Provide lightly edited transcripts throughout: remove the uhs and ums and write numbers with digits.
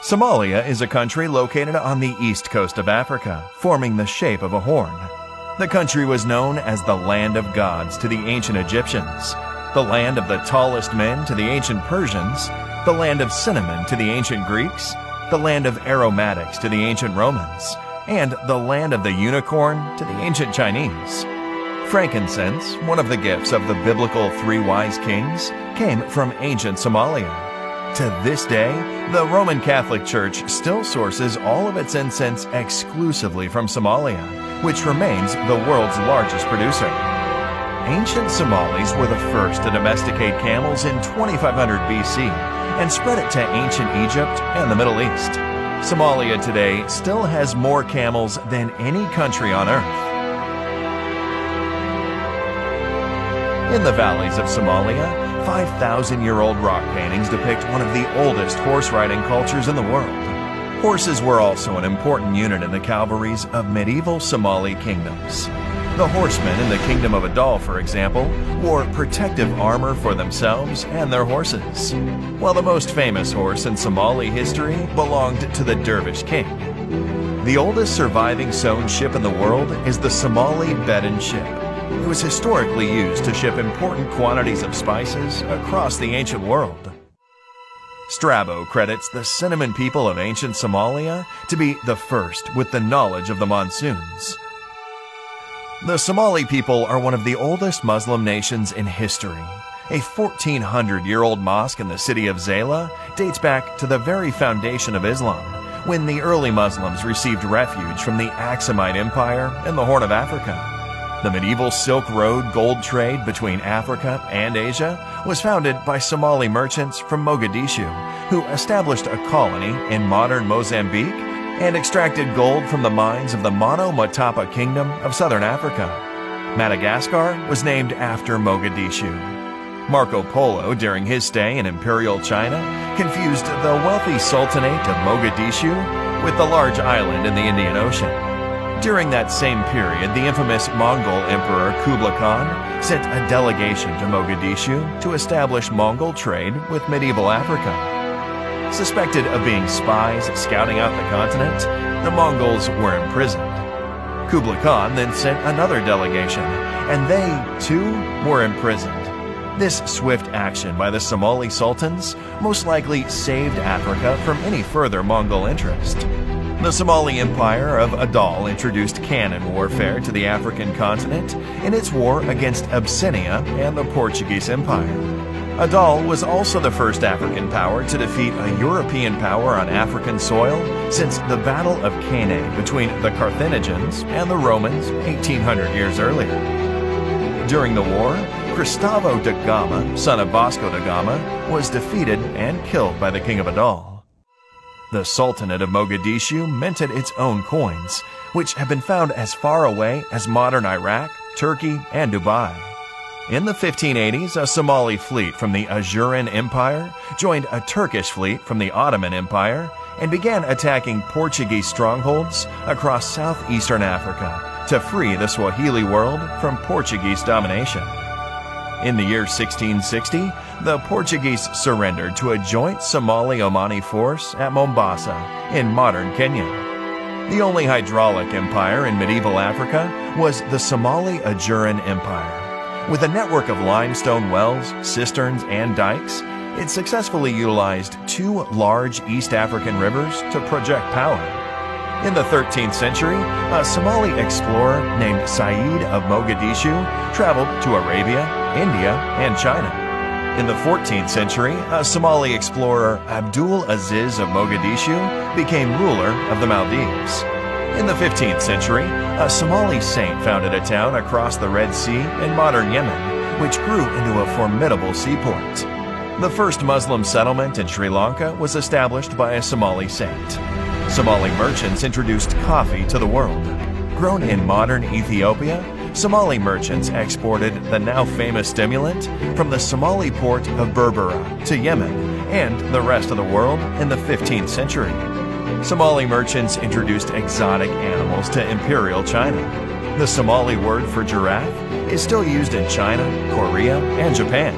Somalia is a country located on the east coast of Africa, forming the shape of a horn. The country was known as the Land of Gods to the ancient Egyptians, the land of the tallest men to the ancient Persians, the land of cinnamon to the ancient Greeks, the land of aromatics to the ancient Romans, and the land of the unicorn to the ancient Chinese. Frankincense, one of the gifts of the biblical three wise kings, came from ancient Somalia. To this day, the Roman Catholic Church still sources all of its incense exclusively from Somalia, which remains the world's largest producer. Ancient Somalis were the first to domesticate camels in 2500 BC and spread it to ancient Egypt and the Middle East. Somalia today still has more camels than any country on earth. In the valleys of Somalia, 5,000-year-old rock paintings depict one of the oldest horse-riding cultures in the world. Horses were also an important unit in the cavalries of medieval Somali kingdoms. The horsemen in the Kingdom of Adal, for example, wore protective armor for themselves and their horses, while the most famous horse in Somali history belonged to the Dervish king. The oldest surviving sewn ship in the world is the Somali Bedouin ship. It was historically used to ship important quantities of spices across the ancient world. Strabo credits the cinnamon people of ancient Somalia to be the first with the knowledge of the monsoons. The Somali people are one of the oldest Muslim nations in history. A 1,400-year-old mosque in the city of Zayla dates back to the very foundation of Islam, when the early Muslims received refuge from the Aksumite Empire in the Horn of Africa. The medieval Silk Road gold trade between Africa and Asia was founded by Somali merchants from Mogadishu, who established a colony in modern Mozambique and extracted gold from the mines of the Mono Motapa Kingdom of southern Africa. Madagascar was named after Mogadishu. Marco Polo, during his stay in Imperial China, confused the wealthy Sultanate of Mogadishu with the large island in the Indian Ocean. During that same period, the infamous Mongol Emperor Kublai Khan sent a delegation to Mogadishu to establish Mongol trade with medieval Africa. Suspected of being spies scouting out the continent, the Mongols were imprisoned. Kublai Khan then sent another delegation, and they, too, were imprisoned. This swift action by the Somali sultans most likely saved Africa from any further Mongol interest. The Somali Empire of Adal introduced cannon warfare to the African continent in its war against Abyssinia and the Portuguese Empire. Adal was also the first African power to defeat a European power on African soil since the Battle of Cannae between the Carthaginians and the Romans 1,800 years earlier. During the war, Cristavo da Gama, son of Vasco da Gama, was defeated and killed by the king of Adal. The Sultanate of Mogadishu minted its own coins, which have been found as far away as modern Iraq, Turkey, and Dubai. In the 1580s, a Somali fleet from the Ajuran Empire joined a Turkish fleet from the Ottoman Empire and began attacking Portuguese strongholds across southeastern Africa to free the Swahili world from Portuguese domination. In the year 1660, the Portuguese surrendered to a joint Somali-Omani force at Mombasa in modern Kenya. The only hydraulic empire in medieval Africa was the Somali Ajuran Empire. With a network of limestone wells, cisterns, and dikes, it successfully utilized two large East African rivers to project power. In the 13th century, a Somali explorer named Said of Mogadishu traveled to Arabia, India, and China. In the 14th century, a Somali explorer, Abdul Aziz of Mogadishu, became ruler of the Maldives. In the 15th century, a Somali saint founded a town across the Red Sea in modern Yemen, which grew into a formidable seaport. The first Muslim settlement in Sri Lanka was established by a Somali saint. Somali merchants introduced coffee to the world. Grown in modern Ethiopia, Somali merchants exported the now famous stimulant from the Somali port of Berbera to Yemen and the rest of the world in the 15th century. Somali merchants introduced exotic animals to Imperial China. The Somali word for giraffe is still used in China, Korea, and Japan.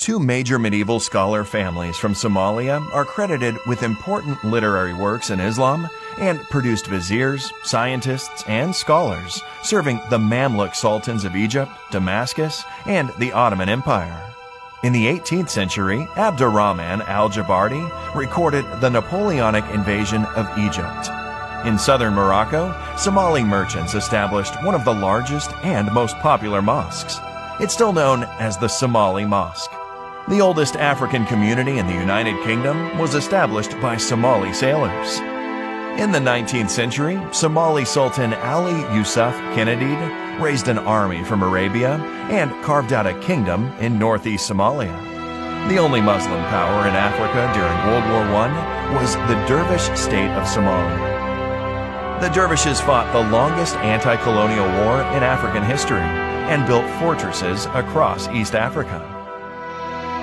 Two major medieval scholar families from Somalia are credited with important literary works in Islam and produced viziers, scientists, and scholars, serving the Mamluk sultans of Egypt, Damascus, and the Ottoman Empire. In the 18th century, Abdurrahman al-Jabarti recorded the Napoleonic invasion of Egypt. In southern Morocco, Somali merchants established one of the largest and most popular mosques. It's still known as the Somali Mosque. The oldest African community in the United Kingdom was established by Somali sailors. In the 19th century, Somali Sultan Ali Yusuf Kenedid raised an army from Arabia and carved out a kingdom in northeast Somalia. The only Muslim power in Africa during World War I was the Dervish state of Somalia. The Dervishes fought the longest anti-colonial war in African history and built fortresses across East Africa.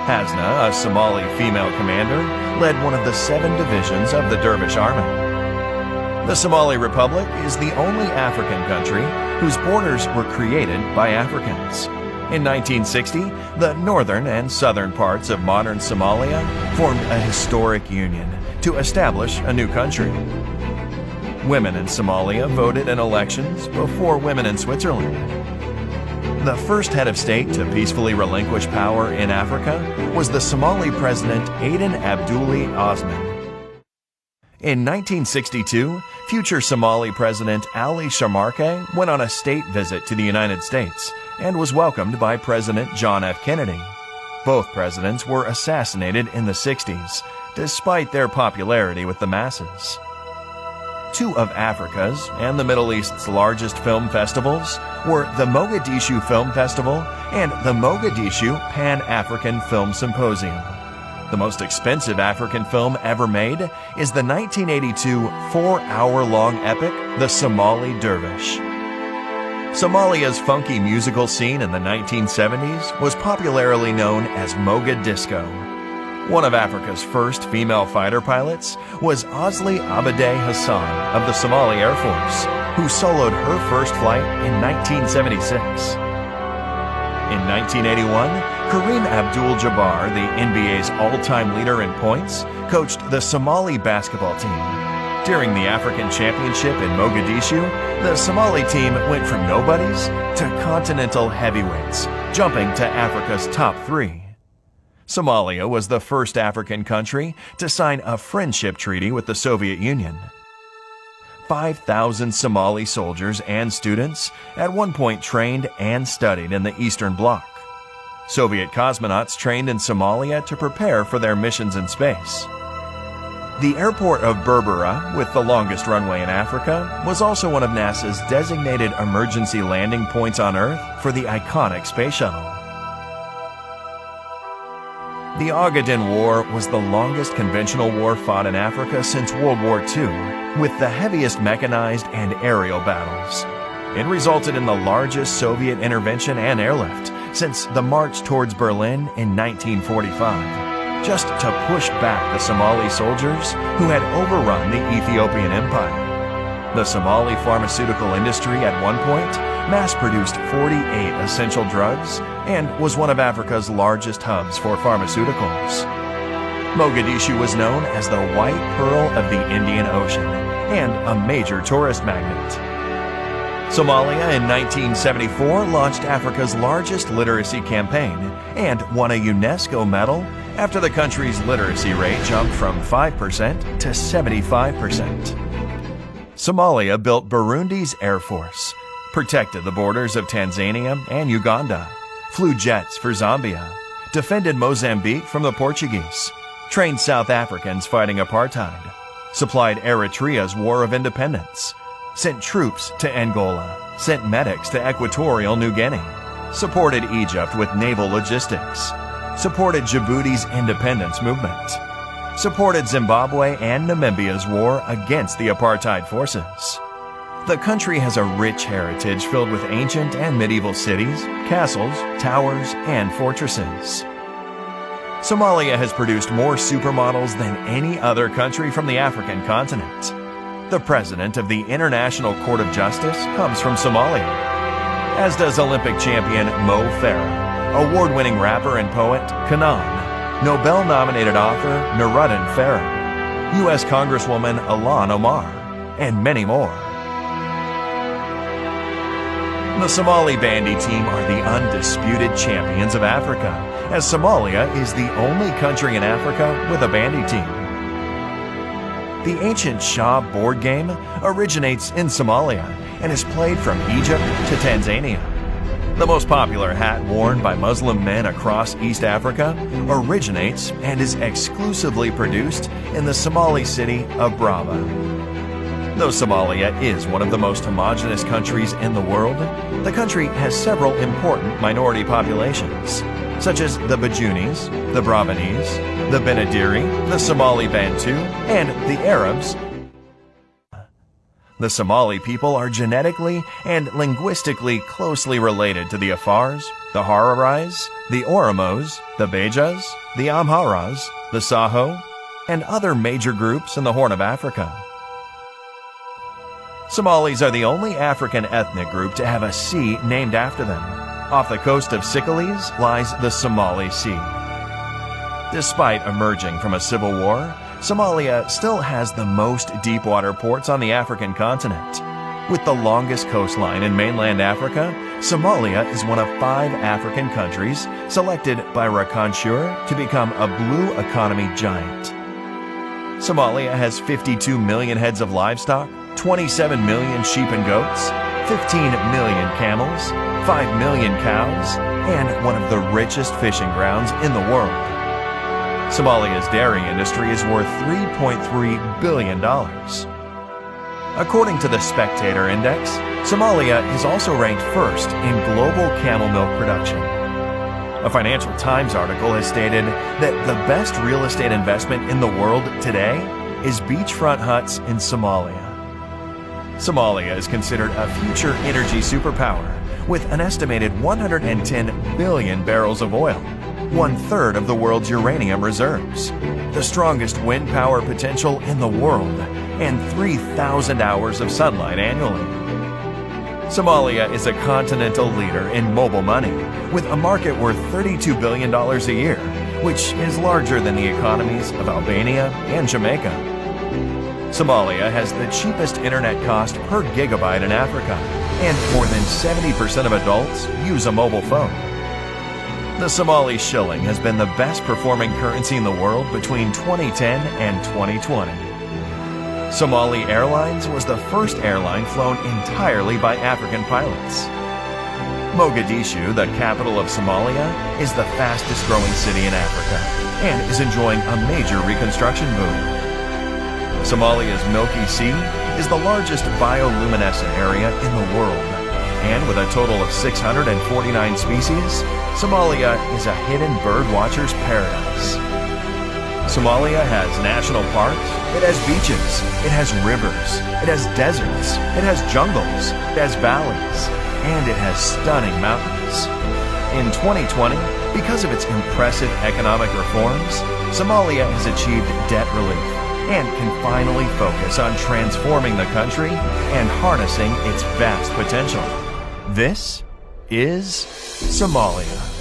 Hasna, a Somali female commander, led one of the 7 divisions of the Dervish army. The Somali Republic is the only African country whose borders were created by Africans. In 1960, the northern and southern parts of modern Somalia formed a historic union to establish a new country. Women in Somalia voted in elections before women in Switzerland. The first head of state to peacefully relinquish power in Africa was the Somali president Aden Abdulli Osman. In 1962, future Somali President Ali Shamarke went on a state visit to the United States and was welcomed by President John F. Kennedy. Both presidents were assassinated in the 60s, despite their popularity with the masses. Two of Africa's and the Middle East's largest film festivals were the Mogadishu Film Festival and the Mogadishu Pan-African Film Symposium. The most expensive African film ever made is the 1982 4-hour-long epic, The Somali Dervish. Somalia's funky musical scene in the 1970s was popularly known as Moga Disco. One of Africa's first female fighter pilots was Osli Abade Hassan of the Somali Air Force, who soloed her first flight in 1976. In 1981, Kareem Abdul-Jabbar, the NBA's all-time leader in points, coached the Somali basketball team. During the African Championship in Mogadishu, the Somali team went from nobodies to continental heavyweights, jumping to Africa's top 3. Somalia was the first African country to sign a friendship treaty with the Soviet Union. 5,000 Somali soldiers and students at one point trained and studied in the Eastern Bloc. Soviet cosmonauts trained in Somalia to prepare for their missions in space. The airport of Berbera, with the longest runway in Africa, was also one of NASA's designated emergency landing points on Earth for the iconic space shuttle. The Ogaden War was the longest conventional war fought in Africa since World War II, with the heaviest mechanized and aerial battles. It resulted in the largest Soviet intervention and airlift since the march towards Berlin in 1945, just to push back the Somali soldiers who had overrun the Ethiopian Empire. The Somali pharmaceutical industry at one point mass-produced 48 essential drugs and was one of Africa's largest hubs for pharmaceuticals. Mogadishu was known as the White Pearl of the Indian Ocean and a major tourist magnet. Somalia in 1974 launched Africa's largest literacy campaign and won a UNESCO medal after the country's literacy rate jumped from 5% to 75%. Somalia built Burundi's Air Force, protected the borders of Tanzania and Uganda, flew jets for Zambia, defended Mozambique from the Portuguese, trained South Africans fighting apartheid, supplied Eritrea's War of Independence, sent troops to Angola, sent medics to Equatorial New Guinea, supported Egypt with naval logistics, supported Djibouti's independence movement, supported Zimbabwe and Namibia's war against the apartheid forces. The country has a rich heritage filled with ancient and medieval cities, castles, towers, and fortresses. Somalia has produced more supermodels than any other country from the African continent. The president of the International Court of Justice comes from Somalia, as does Olympic champion Mo Farah, award-winning rapper and poet Kanan, Nobel-nominated author Nuruddin Farah, U.S. Congresswoman Ilhan Omar, and many more. The Somali bandy team are the undisputed champions of Africa, as Somalia is the only country in Africa with a bandy team. The ancient Shah board game originates in Somalia and is played from Egypt to Tanzania. The most popular hat worn by Muslim men across East Africa originates and is exclusively produced in the Somali city of Brava. Though Somalia is one of the most homogeneous countries in the world, the country has several important minority populations, such as the Bajunis, the Brabanese, the Benadiri, the Somali Bantu, and the Arabs. The Somali people are genetically and linguistically closely related to the Afars, the Hararais, the Oromos, the Bejas, the Amharas, the Saho, and other major groups in the Horn of Africa. Somalis are the only African ethnic group to have a sea named after them. Off the coast of Sicily lies the Somali Sea. Despite emerging from a civil war, Somalia still has the most deep-water ports on the African continent. With the longest coastline in mainland Africa, Somalia is one of 5 African countries selected by Rakanshur to become a blue economy giant. Somalia has 52 million heads of livestock, 27 million sheep and goats, 15 million camels, 5 million cows, and one of the richest fishing grounds in the world. Somalia's dairy industry is worth $3.3 billion. According to the Spectator Index, Somalia is also ranked first in global camel milk production. A Financial Times article has stated that the best real estate investment in the world today is beachfront huts in Somalia. Somalia is considered a future energy superpower with an estimated 110 billion barrels of oil, 1/3 of the world's uranium reserves, the strongest wind power potential in the world, and 3,000 hours of sunlight annually. Somalia is a continental leader in mobile money, with a market worth $32 billion a year, which is larger than the economies of Albania and Jamaica. Somalia has the cheapest internet cost per gigabyte in Africa, and more than 70% of adults use a mobile phone. The Somali shilling has been the best performing currency in the world between 2010 and 2020. Somali Airlines was the first airline flown entirely by African pilots. Mogadishu, the capital of Somalia, is the fastest growing city in Africa and is enjoying a major reconstruction boom. Somalia's Milky Sea is the largest bioluminescent area in the world, and with a total of 649 species, Somalia is a hidden birdwatcher's paradise. Somalia has national parks, it has beaches, it has rivers, it has deserts, it has jungles, it has valleys, and it has stunning mountains. In 2020, because of its impressive economic reforms, Somalia has achieved debt relief and can finally focus on transforming the country and harnessing its vast potential. This is Somalia.